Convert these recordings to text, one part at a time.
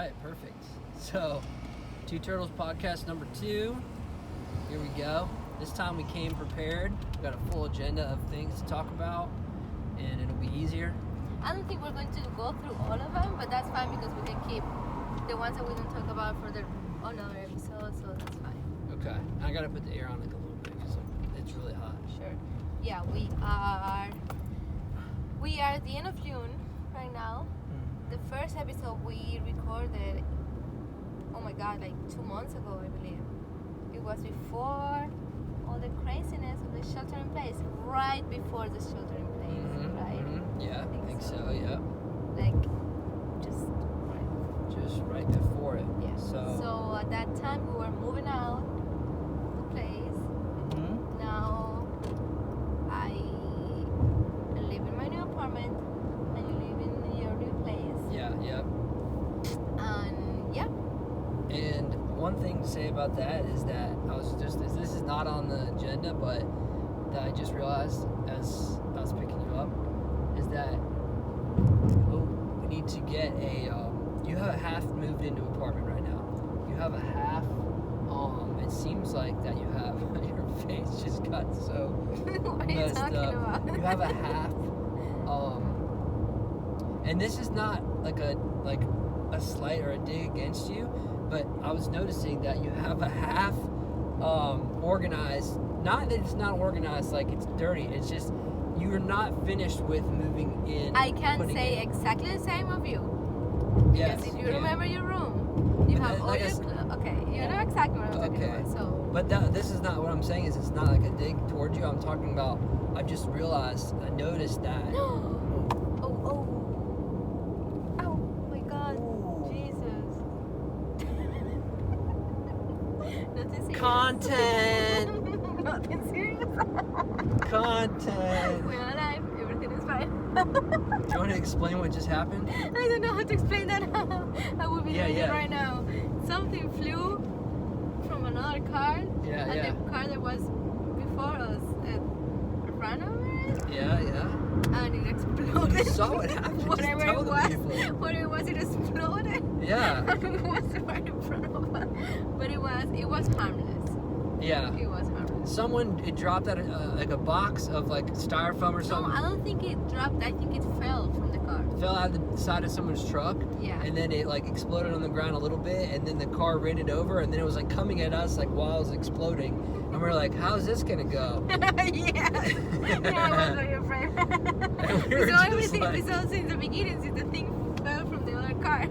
right, perfect. So, Two Turtles podcast number 2. Here we go. This time we came prepared. We got a full agenda of things to talk about, and it'll be easier. I don't think we're going to go through all of them, but that's fine because we can keep the ones that we don't talk about for the another episode, so that's fine. Okay. I gotta put the air on like a little bit because it's really hot. Sure. Yeah, we are at the end of June right now. The first episode we recorded, oh my god, like 2 months ago, I believe. It was before all the craziness of the shelter in place, right before the shelter in place, right? Yeah, I think so, yeah. Like, Just right before it. yeah. So at that time we were moving out the place. Now I live in my new apartment and you live in your new place. Yeah, yep. And yeah. And one thing to say about that is that this is not on the agenda, but that I just realized as I was picking you up is that we need to get you have a half moved into apartment right now. You have a half, it seems like that you have, your face just got so What are you messed talking up. about? You have a half, and this is not like a slight or a dig against you, but I was noticing that you have a half organized, not that it's not organized like it's dirty, it's just you're not finished with moving in. I can say exactly the same of you. Because if you remember your room, you have all your okay, you know exactly what I'm talking about. So but this is not what I'm saying, is it's not like a dig towards you. I'm talking about, I just realized, I noticed that oh my god. Ooh. Jesus. Nothing serious. Content. Nothing serious. Content. We're alive, everything is fine. Do you want to explain what just happened? I don't know how to explain that. I will be doing it right now. Something flew from another car, and the car that was before us ran over it. Yeah. And it exploded. You saw what happened. Whatever just tell it the was, people. whatever it was, it exploded. Yeah. And it was right in front of us. But it was harmless. Yeah. It was harmless. Someone dropped out like a box of like styrofoam or something. No, I don't think it dropped. I think it fell from the car. Fell out of the side of someone's truck. Yeah. And then it like exploded on the ground a little bit, and then the car ran it over, and then it was like coming at us like while it was exploding, and we're like, "How's this gonna go?" Yeah, I was very afraid. We were So just everything like- we saw since the beginning, since the thing fell from the other car.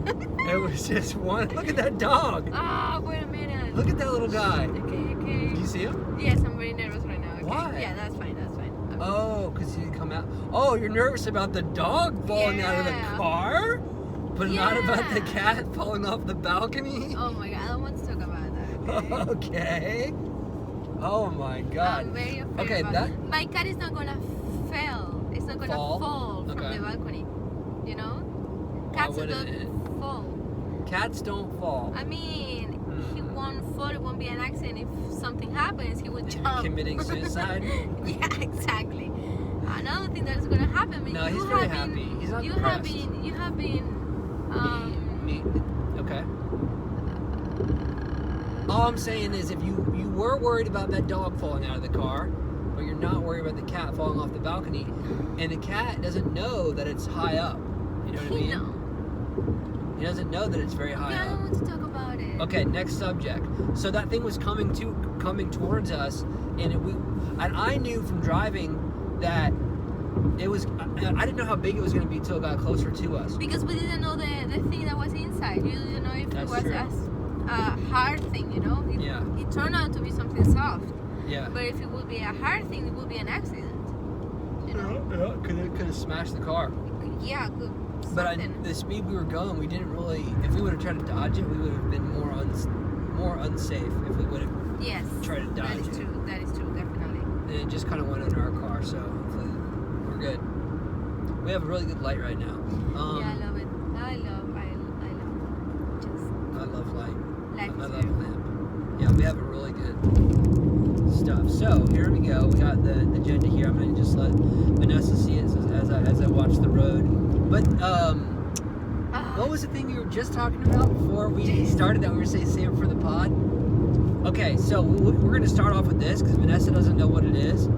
It was just one. Look at that dog. Ah, wait a minute. Look at that little guy. Okay. Do you see him? Yes, I'm very nervous right now. Okay. Why? Yeah, that's fine. Okay. Oh, because he didn't come out. Oh, you're nervous about the dog falling out of the car? But not about the cat falling off the balcony? Oh my god, I don't want to talk about that. Okay. Oh my god. I'm very afraid Okay, about my cat is not gonna fall. It's not gonna fall from the balcony. You know? Cats don't fall. Cats don't fall. I mean, he won't fall. It won't be an accident. If something happens, he would jump. Committing suicide? Yeah, exactly. I don't think that's gonna happen. No, he's very happy. He's not depressed. You have been. Okay. All I'm saying is, if you were worried about that dog falling out of the car, but you're not worried about the cat falling off the balcony, and the cat doesn't know that it's high up. You know what I mean? No. He doesn't know that it's very high Yeah, I up. don't want to talk about it. Okay, next subject. So that thing was coming towards us, and I knew from driving that it was. I didn't know how big it was going to be till it got closer to us. Because we didn't know the thing that was inside. You didn't know if That's it was true. a hard thing, you know? It turned out to be something soft. Yeah. But if it would be a hard thing, it would be an accident. You know? Yeah, could have smashed the car. Yeah, good. But the speed we were going, we didn't really. If we would have tried to dodge it, we would have been more unsafe. If we would have tried to dodge it. That is true, definitely. And it just kind of went under our car, so hopefully we're good. We have a really good light right now. Yeah, I love it. I love just. I love light. I Life is love beautiful. lamp. Yeah, we have a really good stuff. So here we go. We got the agenda here. I'm gonna just let Vanessa see it as I watch the road. But What was the thing you were just talking about before we started that we were saying save it for the pod? Okay, so we're going to start off with this because Vanessa doesn't know what it is.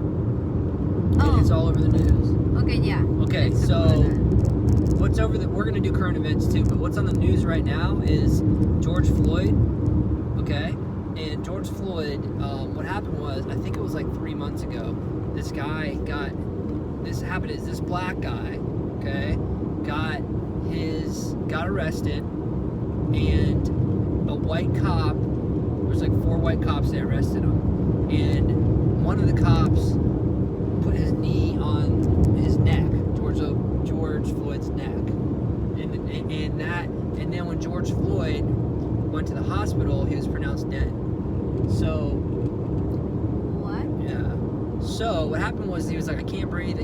Oh. It's all over the news. Okay, yeah. Okay, Let's talk so about that. what's over the... We're going to do current events too, but what's on the news right now is George Floyd, okay? And George Floyd, what happened was, I think it was like 3 months ago, this guy got... This happened is this black guy, okay, got arrested, and a white cop... There's like 4 white cops that arrested him, and one of the cops put his knee on his neck, George Floyd's neck, and then when George Floyd went to the hospital, he was pronounced dead. So What? yeah. So what happened was he was like, I can't breathe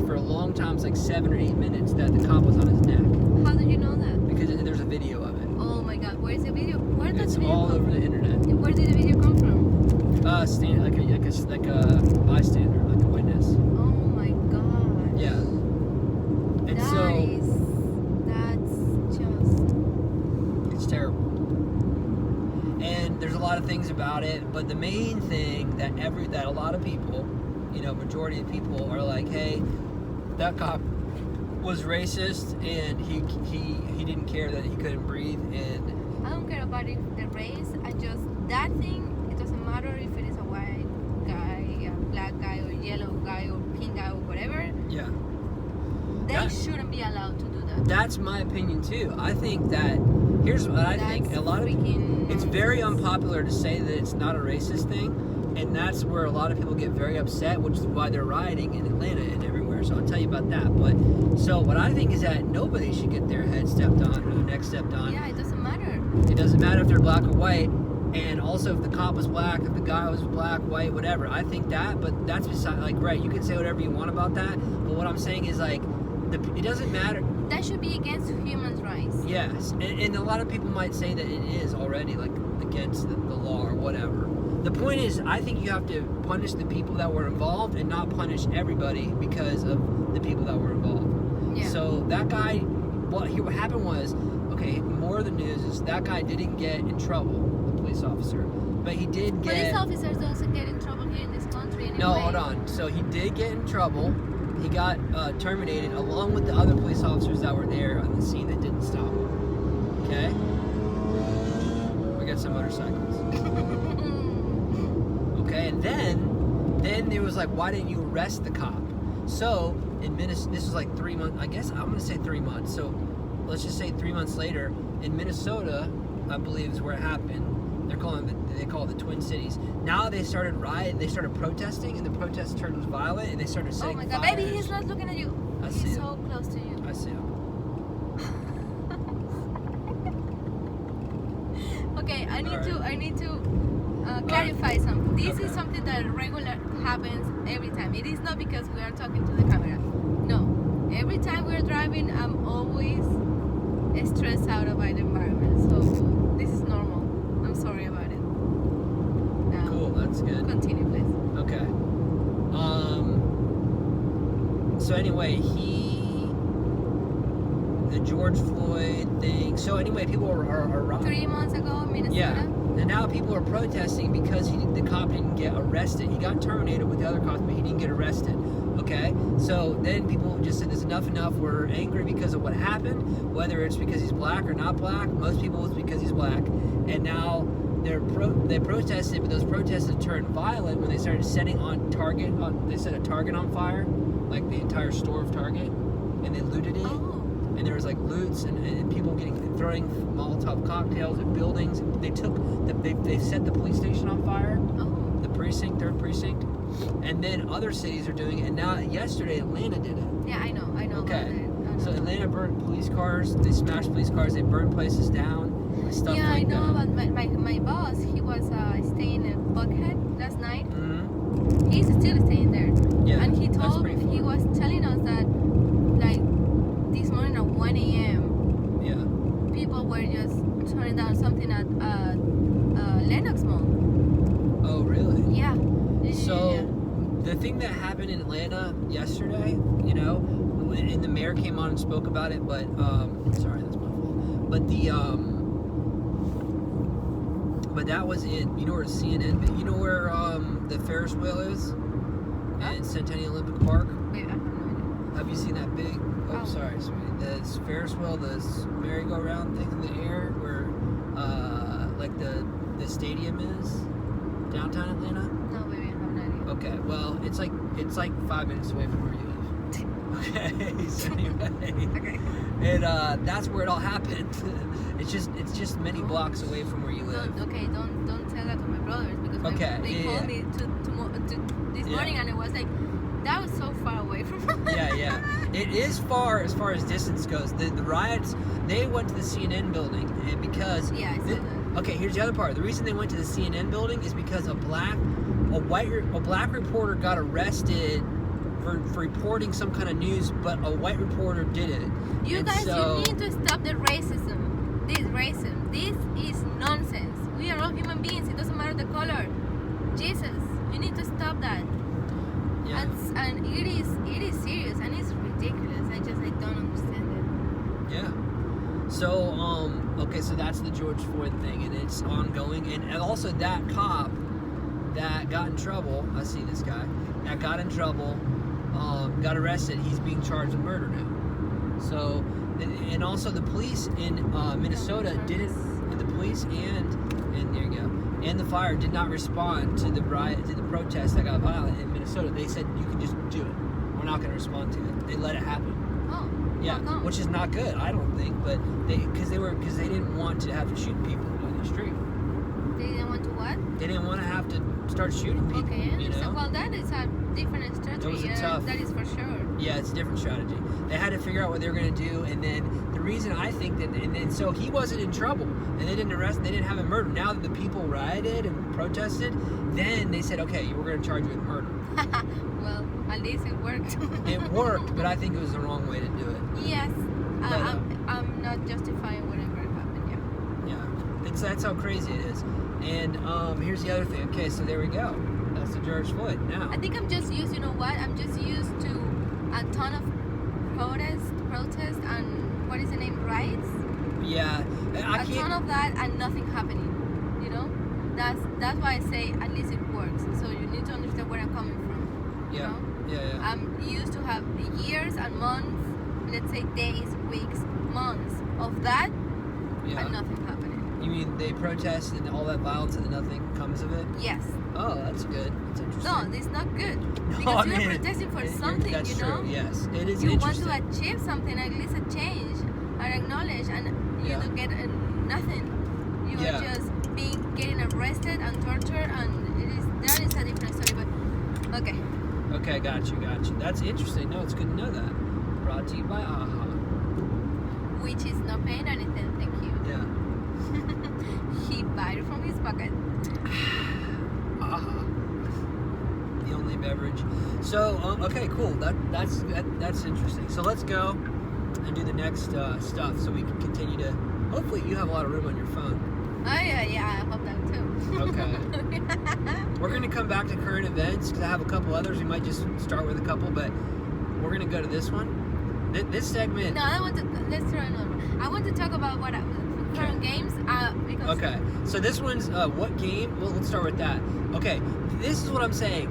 for a long time. It's like 7 or 8 minutes that the cop was on his neck. How did you know that? Because there's a video of it. Oh my God, where's the video? Where did It's the video all come over from? the internet. Where did the video come from? Like a bystander, like a witness. Oh my God. Yeah. And That's just... it's terrible. And there's a lot of things about it, but the main thing that a lot of people, majority of people are like, hey, that cop was racist and he didn't care that he couldn't breathe, and I don't care about the race. That thing, it doesn't matter if it is a white guy, a black guy, or yellow guy, or pink guy, or whatever. yeah. They shouldn't be allowed to do that. That's my opinion too. I think that here's what I think. A lot of it's very unpopular to say that it's not a racist thing, and that's where a lot of people get very upset, which is why they're rioting in Atlanta and everywhere. So I'll tell you about that. But so what I think is that nobody should get their head stepped on or their neck stepped on. Yeah, it doesn't matter. It doesn't matter if they're black or white, and also if the cop was black, if the guy was black, white, whatever. I think that, but that's beside, like, right, you can say whatever you want about that, but what I'm saying is, like, it doesn't matter. That should be against human rights. Yes, and a lot of people might say that it is already, like, against the law or whatever. The point is, I think you have to punish the people that were involved and not punish everybody because of the people that were involved. Yeah. So that guy, what happened was, okay, more of the news is that guy didn't get in trouble, the police officer, but he did get... Police officers don't get in trouble here in this country anyway. No, hold on. So he did get in trouble. He got terminated along with the other police officers that were there on the scene that didn't stop. Okay? We got some motorcycles. Okay, and then there was like, why didn't you arrest the cop? So, in Minnesota, this was like 3 months, I guess I'm going to say 3 months. So, let's just say 3 months later, in Minnesota, I believe is where it happened. They call it the Twin Cities. Now they started protesting, and the protest turned violent, and they started setting Oh my God, fires. baby, he's not looking at you. I see He's him. so close to you. I see him. Okay, I need Alright. to clarify something. This Okay. is something that regular happens every time. It is not because we are talking to the camera. No, every time we're driving, I'm always stressed out about the environment. So this is normal. I'm sorry about it. Now, Cool, that's good. continue, please. Okay. So anyway, the George Floyd thing. So anyway, people are 3 months ago, Minnesota. yeah, and now people are protesting because the cop didn't get arrested. He got terminated with the other cops, but he didn't get arrested. Okay, so then people just said, "There's enough. We're angry because of what happened. Whether it's because he's black or not black, most people it's because he's black." And now they protested, but those protests turned violent when they started setting on Target. They set a Target on fire, like the entire store of Target, and they looted it. Oh. And there was like loots and people throwing Molotov cocktails at buildings. They set the police station on fire, Oh. the precinct, 3rd precinct, and then other cities are doing it. And now yesterday Atlanta did it. Yeah, I know. Okay. About it. So Atlanta burned police cars. They smashed police cars. They burned places down. Stuff Yeah, like I know. that. But my boss, he was staying in Buckhead last night. Mm-hmm. He's still staying there. Yeah. And he that's pretty he far. was telling us that, like, this morning at 1 a.m., Yeah. people were just turning down something at Lennox Mall. Oh, really? Yeah. So, the thing that happened in Atlanta yesterday, and the mayor came on and spoke about it, but, sorry, that's my fault. but that was in, you know where CNN, you know where the Ferris wheel is in Centennial Olympic Park? Wait, I have no idea. Have you seen that big? Oh, sorry, sweetie. The Ferris wheel, the merry-go-round thing in the air, where like the stadium is downtown Atlanta. No, baby, I have no idea. Okay, well, it's like 5 minutes away from where you live. Okay, so anyway. Okay. And that's where it all happened. It's just many blocks away from where you live. Don't tell that to my brothers because they called me to this morning and it was like that was so far away from. Yeah. It is far as distance goes. The riots, they went to the CNN building and because okay, here's the other part. The reason they went to the CNN building is because a black reporter got arrested for reporting some kind of news, but a white reporter didn't. You need to stop the racism. This racism. This is nonsense. We are all human beings. It doesn't matter the color. Jesus, you need to stop that. Yeah. And it is serious and it's ridiculous. I don't understand it. Yeah. So okay, so that's the George Floyd thing, and it's ongoing, and also that cop that got in trouble. I see this guy that got in trouble. Got arrested. He's being charged with murder now. So, and also the police in Minnesota didn't. The police and there you go. And the fire did not respond to the riot, to the protest that got violent in Minnesota. They said you can just do it. We're not going to respond to it. They let it happen. Oh. Yeah, which is not good, I don't think. But because they didn't want to have to shoot people in the street. They didn't want to what? They didn't want to have to start shooting people. Okay, I understand. Well, that is a different strategy. It was a tough. That is for sure. Yeah, it's a different strategy. They had to figure out what they were going to do, and then the reason I think that, and then so he wasn't in trouble, and they didn't arrest, they didn't have him murdered. Now that the people rioted and protested, then they said, okay, we're going to charge you with murder. Well, at least it worked. It worked, but I think it was the wrong way to do it. Yes, I'm not justifying whatever happened. Yeah, that's how crazy it is. And here's the other thing. Okay, so there we go. That's the George Floyd. Now I think I'm just used. You know what? I'm just used to a ton of protest, and what is the name? Riots. Yeah, a ton of that and nothing happening. You know, that's why I say at least it works. So you need to understand where I'm coming from. Yeah. You know? Yeah. I'm used to have years and months, let's say days, weeks, months of that, and nothing happening. You mean they protest and all that violence and nothing comes of it? Yes. Oh, that's good. That's interesting. No, it's not good. No, Because you're protesting for something, that's you know? true, yes. It is you interesting. want to achieve something, at least a change, or acknowledge, and you don't get nothing. You are just getting arrested and tortured, and that is a different story, but okay. Okay, got you. That's interesting. No, it's good to know that. Brought to you by AHA. Which is not paying anything, thank you. Yeah. He bought it from his pocket. AHA. The only beverage. So, okay, cool. That's interesting. So let's go and do the next stuff so we can continue to... Hopefully you have a lot of room on your phone. Oh, yeah, I hope that too. Okay. We're going to come back to current events because I have a couple others. We might just start with a couple, but we're going to go to this one. This segment... No, let's try another one. I want to talk about current games. Because okay, so this one's what game? Well, let's start with that. Okay, this is what I'm saying.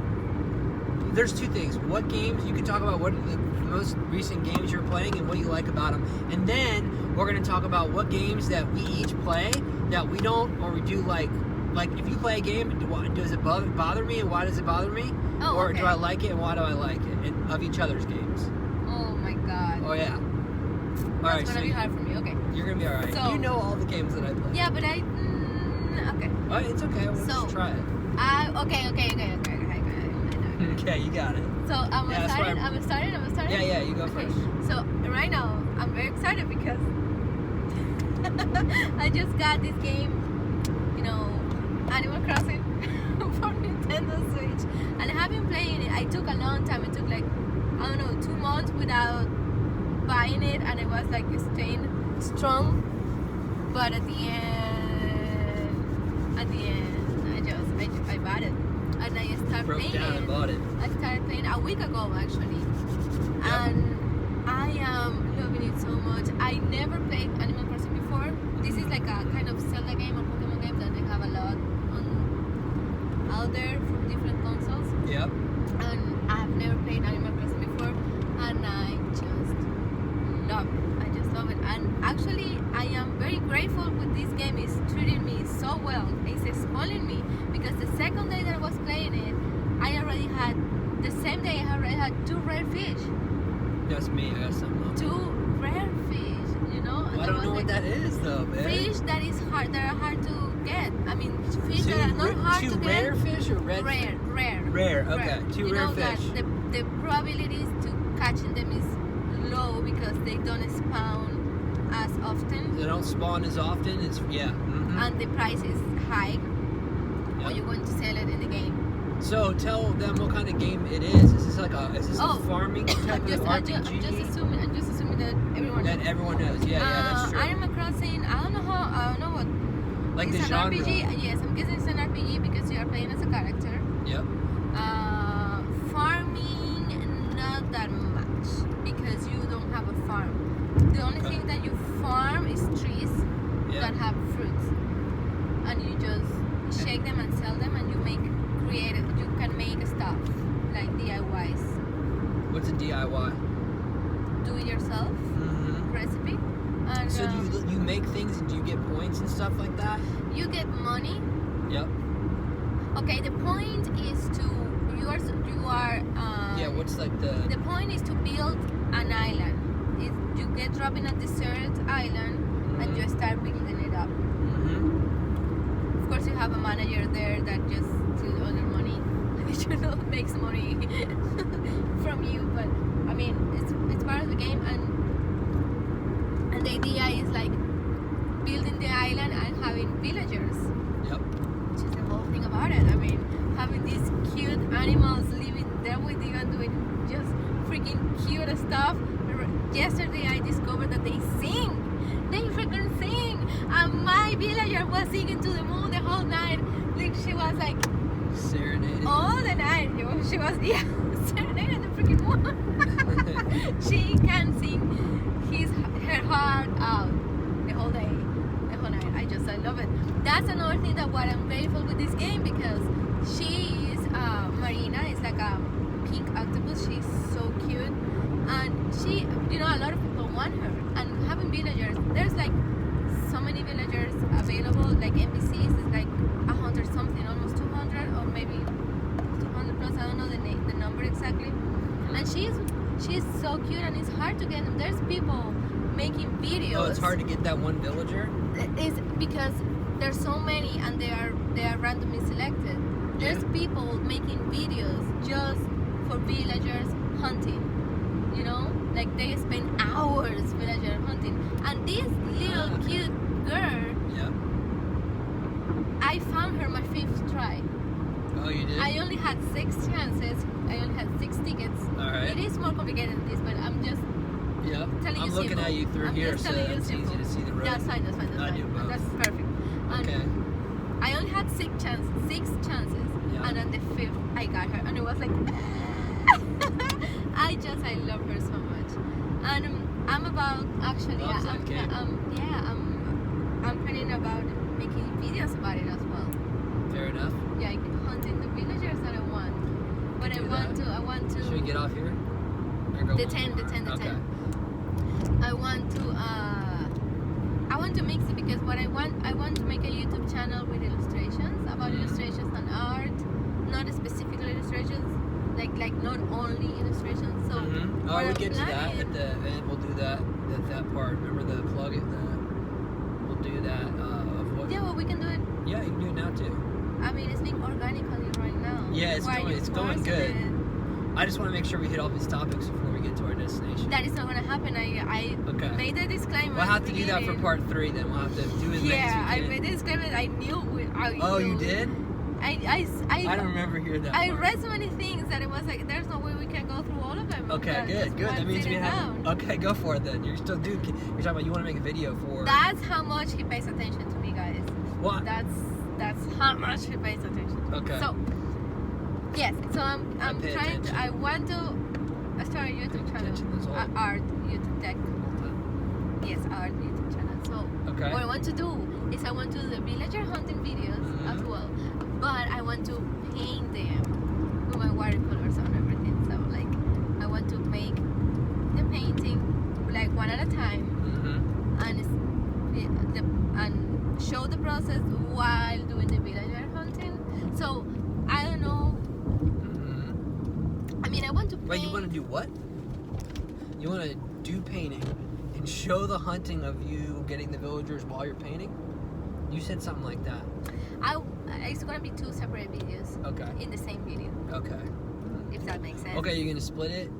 There's two things. What games? You can talk about what the most recent games you're playing and what you like about them. And then we're going to talk about what games that we each play that we don't or we do like. Like, if you play a game, does it bother me and why does it bother me? Oh, or okay. do I like it and why do I like it? And of each other's games. Oh my god. Oh, yeah. That's gonna be hard for me. Okay. You're gonna be all right. So, you know all the games that I play. Yeah, but okay. Oh, it's okay. We'll just try it. Okay. Okay, you got it. So I'm starting. Yeah, you go first. So right now I'm very excited because I just got this game, Animal Crossing for Nintendo Switch, and I have been playing it. I took a long time. It took 2 months without buying it, and it was staying strong. But at the end, I bought it, and I started playing down and bought it. I started playing a week ago actually, and I am loving it so much. I never played Animal Crossing before. And actually, I am very grateful with this game. It's treating me so well. It's spoiling me because the second day that I was playing it, the same day I already had 2 rare fish. That's me. I got something. 2 rare fish, you know. Well, I don't know what that is though, man. Fish that are hard to get. I mean, fish that are not hard to get. 2 rare fish or red? Rare. Rare. Okay. 2 you rare know fish. That the probabilities to catching them is low because they don't spawn as often. They don't spawn as often. It's And the price is high. Yep. Or you're going to sell it in the game. So tell them what kind of game it is. Is this a farming type of RPG? I'm just assuming that everyone knows. That everyone knows. Yeah, that's true. Animal Crossing. I don't know what. Like it's the an genre. RPG. Yes, I'm guessing it's an RPG because you are playing as a character. Yep. Farming, not that much because you don't have a farm. The only thing that you farm is trees that have fruits, and you just shake them and sell them, and you can make stuff like DIYs. What's a DIY? Do it yourself recipe. And, so do you make things and do you get points and stuff like that? You get money. Yep. Okay, the point is you are. Yeah. What's like the? The point is to build an island. You get dropped in a desert island and you start building it up. Of course, you have a manager there that just steals all your money. Makes money from you. But I mean, it's part of the game, and the idea is like building the island and having villagers. Yep. Which is the whole thing about it. I mean, having these cute animals living there with you and doing just freaking cute stuff. Yesterday I discovered that they sing. They freaking sing. And my villager was singing to the moon the whole night. Like she was like serenading. All the night. She was serenading the freaking moon. She can sing her heart out the whole day, the whole night. I love it. That's another thing that what I'm grateful with this game because she is Marina. It's like a pink octopus. She's so cute. And she, a lot of people want her. And having villagers, there's like so many villagers available, like NPCs, it's like 100 something, almost 200 or maybe 200 plus, I don't know the number exactly. And she's so cute and it's hard to get them. There's people making videos. Oh, it's hard to get that one villager? It's because there's so many and they are randomly selected. There's people making videos just for villagers hunting. Like they spend hours villager hunting. And this little cute girl, I found her my 5th try. Oh, you did? I only had 6 chances. I only had 6 tickets. Alright. It is more complicated than this, but I'm just telling you I'm looking simple. at you through here, so it's easy to see the road. That's fine. I do both. That's perfect. And okay. I only had 6 chances. And on the 5th, I got her. And it was like... I love her so much. And I'm about actually I'm planning about making videos about it as well. Fair enough. Yeah, like hunting the villagers that I want. But I want to Should we get off here? The 10. Okay. I want to mix it because I want to make a YouTube channel with illustrations about illustrations and art, not specific illustrations. Like not only illustrations. So oh, we'll get to that at the end. We'll do that part. Remember the plug it. We'll do that. Of what? Yeah, well, we can do it. Yeah, you can do it now too. I mean, it's being organically right now. Yeah, it's going good. I just want to make sure we hit all these topics before we get to our destination. That is not going to happen. I made a discllaimer. We'll have to do that for part 3. Then we'll have to do it. Yeah, I made a disclaimer. I knew. You did? I don't remember hearing that. I read so many things that it was like, there's no way we can go through all of them. Okay, good. That means we have. Okay, go for it then. You're still, dude. You're talking about you want to make a video for. That's how much he pays attention to me, guys. What? That's how much he pays attention. Okay. So, yes. So I'm trying to. I want to start a YouTube channel. Art YouTube tech. Yes, art YouTube channel. So what I want to do is I want to do the villager hunting videos as well. But I want to paint them with my watercolors and everything. So like I want to make the painting like one at a time show the process while doing the villager hunting. So I don't know. I mean, I want to paint. Wait, you want to do what? You want to do painting and show the hunting of you getting the villagers while you're painting? You said something like that. It's gonna be 2 separate videos. Okay. In the same video. Okay. If that makes sense. Okay, you're gonna split it?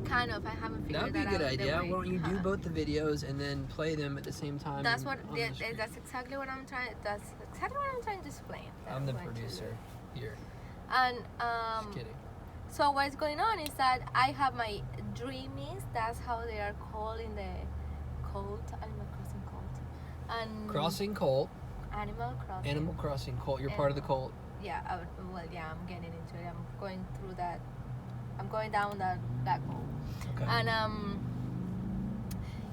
Kind of. I haven't figured That'd be that a good out. idea. Why don't you do both the videos and then play them at the same time? That's what. on the screen? That's exactly what I'm trying. That's exactly what I'm trying to explain. I'm the going to producer here. And Just kidding. so what's going on is that I have my dreamies. That's how they are called in the cult, Animal Crossing cult. And Crossing cult. Animal Crossing. Animal Crossing cult. You're part of the cult. Yeah. Well, yeah. I'm getting into it. I'm going through that. I'm going down that hole. Okay. And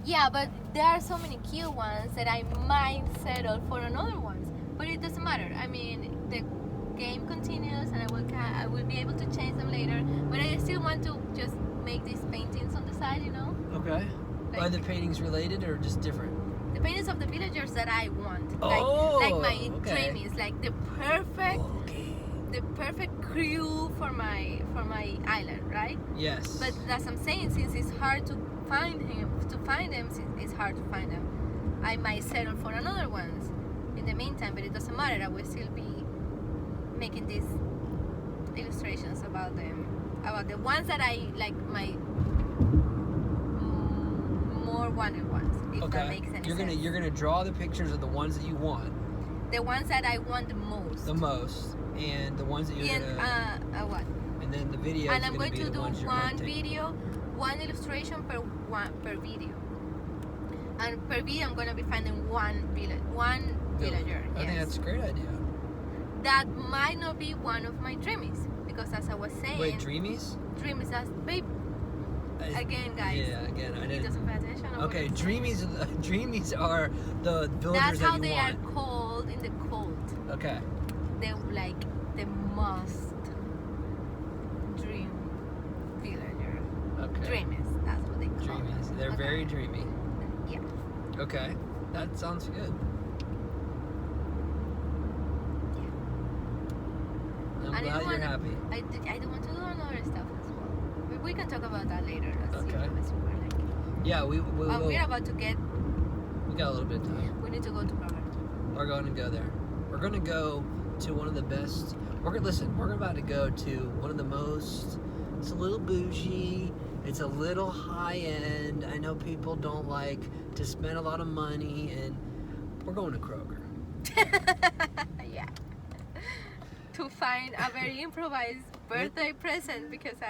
yeah, but there are so many cute ones that I might settle for another ones. But it doesn't matter. I mean, the game continues, and I will be able to change them later. But I still want to just make these paintings on the side, you know. Okay. Like, Are the paintings related or just different? The paintings of the villagers that I want. Oh, like my okay. dream is like the perfect. Okay. The perfect crew for my island, right? Yes. But as I'm saying, since it's hard to find them, since it's hard to find them, I might settle for another ones in the meantime. But it doesn't matter. I will still be making these illustrations about them, about the ones that I like, my more wanted ones. If that makes any sense. You're gonna draw the pictures of the ones that you want. The ones that I want the most. The most. And the ones that you're gonna... what? And then the video And is I'm going going to to do one one video, one illustration per video. And per video, I'm going to be finding one villager. I think that's a great idea. That might not be one of my dreamies, because as I was saying... Wait, dreamies? Dreamies, that's... Babe, again, guys. Yeah, again, I He didn't... doesn't pay attention. Okay, dreamies are the villagers that's how that you they want. are called in the cult. Okay. They're like the most dream villager. Okay. Dreamies, that's what they call them. Dreamies. They're very dreamy. Yeah. Okay. That sounds good. I'm And glad you're happy. I do want to do another stuff as well. We can talk about that later. Okay. Super like. Yeah, we will. We're about to get. We got a little bit of time. We need to go to Burger. We're going to go there. We're going to go to one of the best. We're about to go to one of the most. It's a little bougie. It's a little high end. I know people don't like to spend a lot of money, and we're going to Kroger. Yeah. To find a very improvised birthday present, because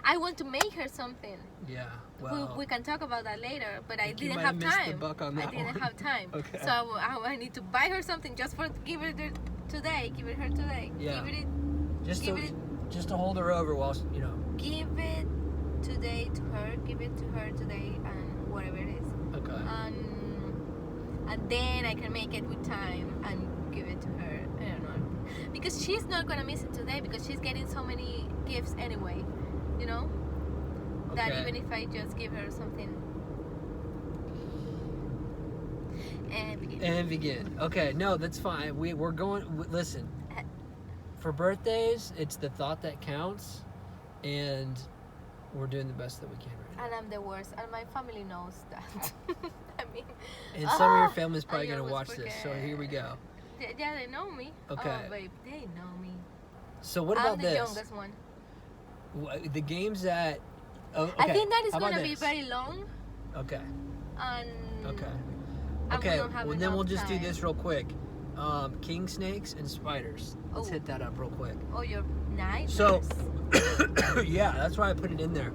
I want to make her something. Yeah. Well, we can talk about that later, but I you didn't might have missed time. the buck on that I didn't one. have time. Okay. So I need to buy her something just for give it her today. Yeah. Give it just to hold her over while you know. give it today to her. Give it to her today, and whatever it is. Okay. And then I can make it with time and give it to her. I don't know, because she's not gonna miss it today, because she's getting so many gifts anyway. You know. That Okay. even if I just give her something. And begin. Okay, no, that's fine. We're going. Listen, for birthdays, it's the thought that counts, and we're doing the best that we can right now. And I'm the worst, and my family knows that. I mean. And some of your family's probably I gonna always watch this, so here we go. Yeah, they know me. Okay. Oh, babe, they know me. So what I'm about the this? youngest one. The games that. Oh, okay. I think that is How about gonna be this? very long, Okay. and Okay. and we Okay. don't have Well, then we'll enough just do time. this real quick. King snakes and spiders. Let's Oh. hit that up real quick. Oh, your nightmares. So, yeah, that's why I put it in there.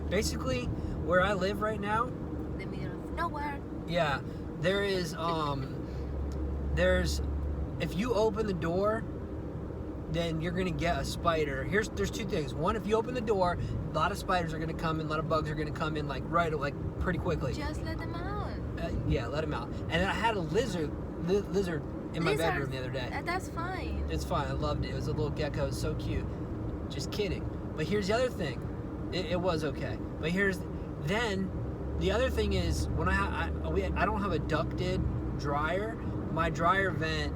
Basically, where I live right now, the middle of nowhere. yeah, there is, there's, if you open the door, then you're gonna get a spider. There's two things. One, if you open the door, a lot of spiders are gonna come in, a lot of bugs are gonna come in, like pretty quickly. Just let them out. Yeah, let them out. And I had a lizard in my bedroom the other day. That's fine. It's fine. I loved it. It was a little gecko. It was so cute. Just kidding. But here's the other thing. It was okay. But then the other thing is when I don't have a ducted dryer, my dryer vent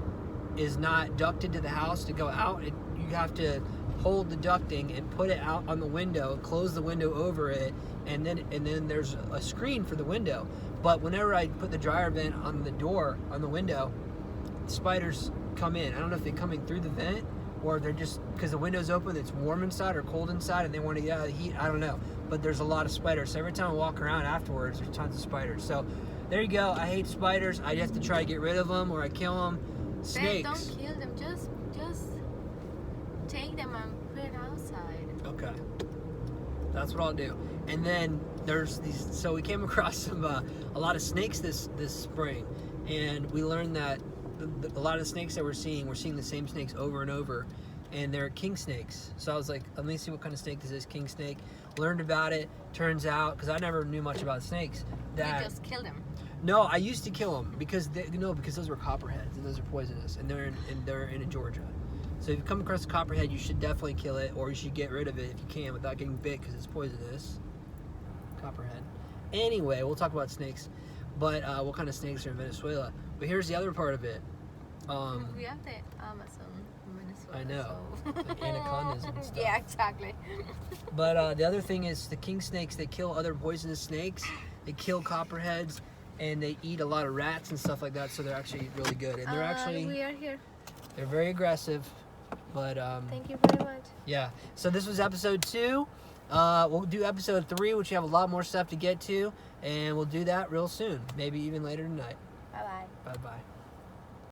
is not ducted to the house to go out. You have to hold the ducting and put it out on the window, close the window over it, and then there's a screen for the window. But whenever I put the dryer vent on the door, on the window, spiders come in. I don't know if they're coming through the vent or they're just, because the window's open, it's warm inside or cold inside and they want to get out of the heat. I don't know. But there's a lot of spiders. So every time I walk around afterwards, there's tons of spiders. So there you go. I hate spiders. I have to try to get rid of them or I kill them. Snakes. Don't kill them. Just take them and put it outside. Okay. That's what I'll do. And then there's these, so we came across a lot of snakes this spring, and we learned that a lot of the snakes that we're seeing the same snakes over and over, and they're king snakes. So I was like, let me see what kind of snake this is, king snake. Learned about it. Turns out, because I never knew much about snakes, that You just kill them. no, I used to kill them because those were copperheads and those are poisonous, and they're in Georgia. So if you come across a copperhead, you should definitely kill it, or you should get rid of it if you can without getting bit because it's poisonous. Copperhead. Anyway, we'll talk about snakes, but what kind of snakes are in Venezuela? But here's the other part of it. We have the Amazon in Venezuela. I know, So. like anacondas and stuff. Yeah, exactly. But the other thing is the king snakes. They kill other poisonous snakes. They kill copperheads, and they eat a lot of rats and stuff like that. So they're actually really good, and they're actually we are here. they're very aggressive. But Thank you very much. yeah. So this was episode 2. We'll do episode 3, which you have a lot more stuff to get to, and we'll do that real soon. Maybe even later tonight. Bye bye. Bye bye.